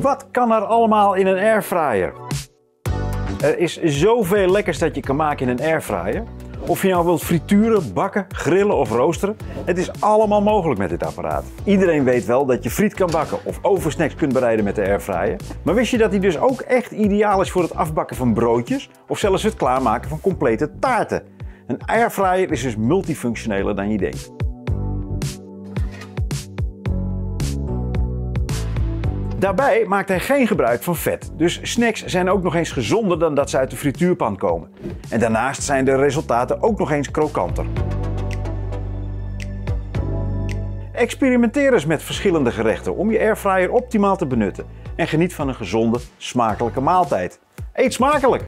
Wat kan er allemaal in een airfryer? Er is zoveel lekkers dat je kan maken in een airfryer. Of je nou wilt frituren, bakken, grillen of roosteren, het is allemaal mogelijk met dit apparaat. Iedereen weet wel dat je friet kan bakken of oversnacks kunt bereiden met de airfryer. Maar wist je dat die dus ook echt ideaal is voor het afbakken van broodjes of zelfs het klaarmaken van complete taarten? Een airfryer is dus multifunctioneler dan je denkt. Daarbij maakt hij geen gebruik van vet, dus snacks zijn ook nog eens gezonder dan dat ze uit de frituurpan komen. En daarnaast zijn de resultaten ook nog eens krokanter. Experimenteer eens met verschillende gerechten om je airfryer optimaal te benutten en geniet van een gezonde, smakelijke maaltijd. Eet smakelijk!